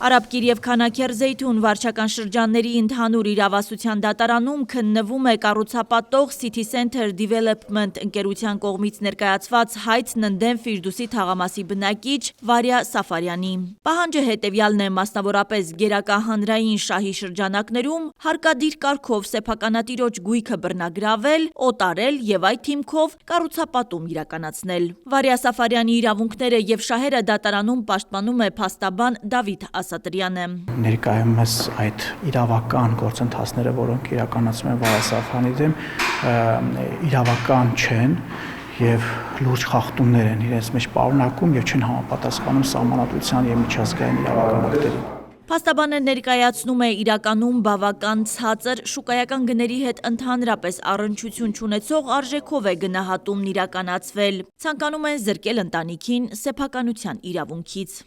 Արաբկիր և Քանաքեր Զեյթուն վարչական շրջանների ընդհանուր իրավասության դատարանում քննվում է կառուցապատող City Center Development ընկերության կողմից ներկայացված հայցն ընդդեմ Ֆիրդուսի թաղամասի բնակիչ Վարյա Սաֆարյանի։ Պահանջը հետևյալն է, մասնավորապես գերակա հանրային շահի շրջանակներում հարկադիր կարգով սեփականատիրոջ գույքը բռնագրավել, օտարել և այդ հիմքով կառուցապատում իրականացնել։ Վարյա Սաֆարյանի իրավունքները և շահերը դատարանում պաշտպանում է փաստաբան Դավիթ Ասատրյանը։ Ներկայումս այդ իրավական գործընթացները, որոնք իրականացում են Վարյա Սաֆարյանի դեմ, իրավական չեն եւ լուրջ խախտումներ են իրենց մեջ պարունակում եւ չեն համապատասխանում սահմանադրության եւ միջազգային իրավական ակտերին։ Փաստաբանը ներկայացնում է իրականում բավական ցածր շուկայական գների հետ ընդհանրապես առնչություն չունեցող արժեքով է գնահատումն իրականացվել։ Ցանկանում է զրկել ընտանիքին սեփականության իրավունքից։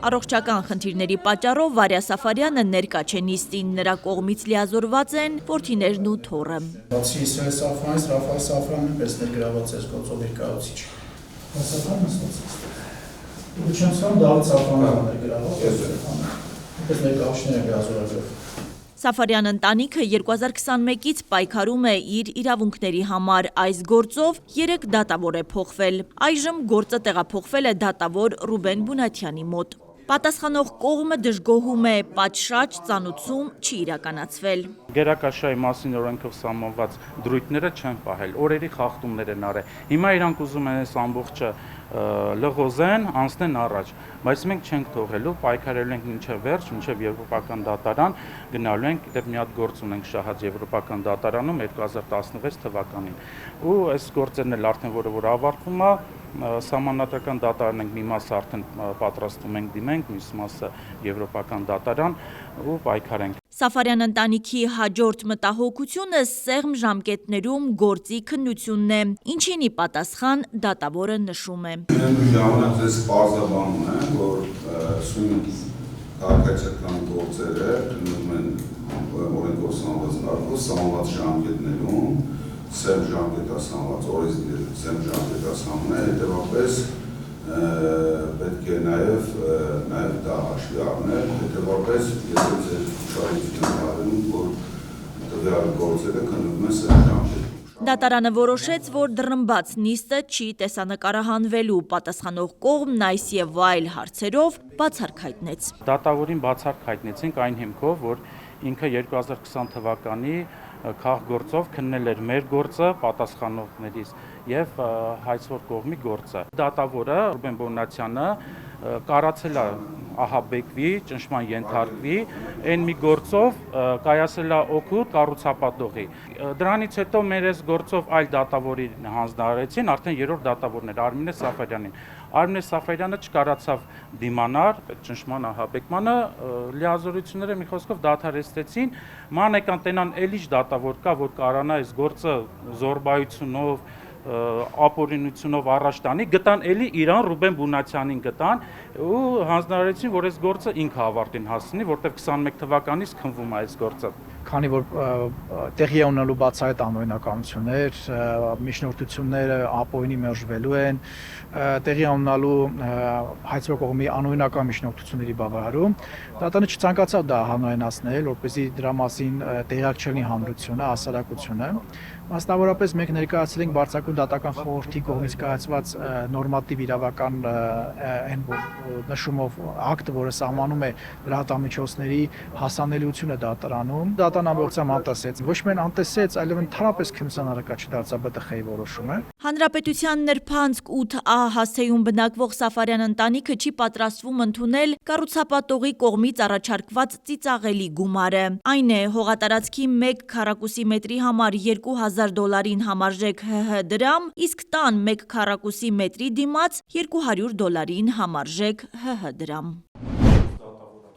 Առողջական խնդիրների պատճառով Վարյա Սաֆարյանը ներկա չէ նիստին, նրա կողմից լիազորված են որդիներն ու թոռը։ Բացի Իսրայել Սաֆարյանից, Ռաֆայել Սաֆարյանը պես ներգրաված է գործով իր կառուցիչ։ Սաֆարյանը նստած է։ Ուղղությամբ Դավիթ Սաֆարյանը ներգրաված է։ Պես ներկայացուցիչները լիազորագրով։ Սաֆարյան ընտանիքը 2021-ից պայքարում է իր իրավունքների համար, այս գործով 3 դատավոր է փոխվել։ Այժմ գործը տեղափոխվել է դատավոր Ռուբեն Բունաթյանի մոտ։ Պատասխանող կողմը դժգոհում է, պատշաճ ծանուցում չի իրականացվել։ Գերակաշայի մասին օրենքով սահմանված դրույթները չեն պահել, օրերի խախտումներ են արել։ Հիմա իրանք ուզում են այս ամբողջը լղոզեն, անցնեն առաջ, բայց մենք չենք թողելու, պայքարելու ենք մինչև վերջ, մինչև եվրոպական դատարան գնալու ենք, դեռ մի հատ գործ ունենք շահած եվրոպական դատարանում 2016 թվականին։ Ու այս գործերն էլ արդեն որ ավարտվում է, սահմանադրական դատարան ենք, մի մասը արդեն պատրաստում ենք դիմենք, մյուս մասը եվրոպական դատարան ու պայքարենք։ Սաֆարյան ընտանիքի հաջորդ մտահոգությունը սեղմ ժամկետներում գործի քննությունն է, ինչին ի պատասխան դատավորը նշում է։ Ժամանակ ես պարզաբանում եմ, որ սույն քաղաքացիական գործերը քննվում են օրենքով սահմանված ժամկետներում, սերմ ժամկետասահմանված, օրենքներ սերմ ժամկետասահմանն է, հետևաբար պետք է նաև դա հաշվի առնել, հետևաբար եթե ձեր շահությունն արվում, որ տվյալ գործերը քննվում են սերմ ժամկետում։ Դատարանը որոշեց, որ դռնբաց նիստը չի տեսանկարահանվելու, պատասխանող կողմն այս եւ այլ հարցերով բացառք հայտնեց։ Դատավորին բացառք հայտնեցինք այն հիմքով, որ ինքը 2020 թվականի քաղաքգործով քննել էր մեր գործը պատասխանողներից եւ հայցվոր կողմի գործը։ Դատավորը Ռուբեն Բոնացյանը կարացել է ահաբեկվի, ճնշման ենթարկվի, այն մի գործով կայացել է օգուտ կառուցապատողի։ Դրանից հետո մեր այս գործով այլ դատավորին հանձնարարեցին, արդեն երրորդ դատավորն էր Արմինե Սաֆարյանին։ Արմինե Սաֆարյանը չկարացավ դիմանալ ճնշման ահաբեկմանը, լիազորությունները մի խոսքով դադարեցրեցին, ման եկան տենան էլի դատավոր կա, որ կարանա այս գործը զորբայությունով ապօրինությունով առաջ տանի, գտան էլի իրան Ռուբեն Բունաթյանին գտան ու հանձնարարեցին, որ այս գործը ինքը ավարտին հասցնի, որտեղ 21 թվականից քննվում է այս գործը։ Քանի որ տեղի ունենալու բացահայտ անօրինականություններ, միջնորդությունները ապօրինի մերժվելու են, տեղի ունենալու հայցվող կողմի անօրինական միջնորդությունների բավարարում, դատարանը չցանկացավ դա հանրայնացնել, որպեսզի դրա մասին տեղյակ չլինի հանրությունը, հասարակությունը։ Մասնավորապես մենք ներկայացրել ենք Բարձրակում դատական խորհրդի կողմից կայացված նորմատիվ իրավական այն նշումով ակտ, որը սահմանում է լրատվամիջոցների հասանելիությունը դատարանում։ Դատարան ամբողջությամբ անտեսեց, ոչ միայն անտեսեց, այլև ընդհանրապես քննության առարկա չդարձավ ԲՏԽ-ի որոշումը։ Հանրապետության նրբանցք 8A հասցեում բնակվող Սաֆարյան ընտանիքը չի պատրաստվում ընդունել կառուցապատողի կողմից առաջարկված ծիծաղելի գումարը։ Այն է հողատարածքի 1 քառակուսի մետրի համար $2000 համարժեք ՀՀ դրամ, իսկ տան 1 քառակուսի մետրի դիմաց $200 համարժեք ՀՀ դրամ։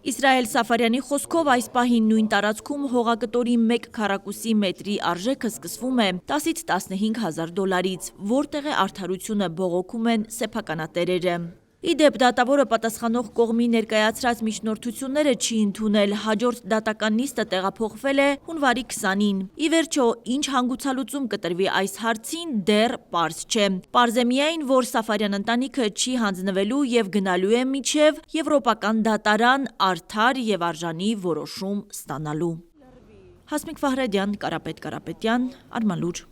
Իսրայել Սաֆարյանի խոսքով այս պահին նույն տարածքում հողակտորի 1 քառակուսի մետրի արժեքը սկսվում է 10-15 հազար դոլարից, որտեղ է արդարությունը բողոքում են սեփականատերերը։ Իդեպ դատավորը պատասխանող կողմի ներկայացրած միջնորդությունները չի ընդունել, հաջորդ դատական նիստը տեղափոխվել է հունվարի 20-ին։ Ի վերջո, ինչ հանգուցալուծում կտրվի այս հարցին դեռ պարզ չէ։ Պարզ է միայն, որ Սաֆարյան ընտանիքը չի հանձնվելու եւ գնալու է մինչեւ Եվրոպական դատարան արդար եւ արժանի որոշում ստանալու։ Հասմիկ Ֆահրադյան, Կարապետ Կարապետյան, Արմալուր։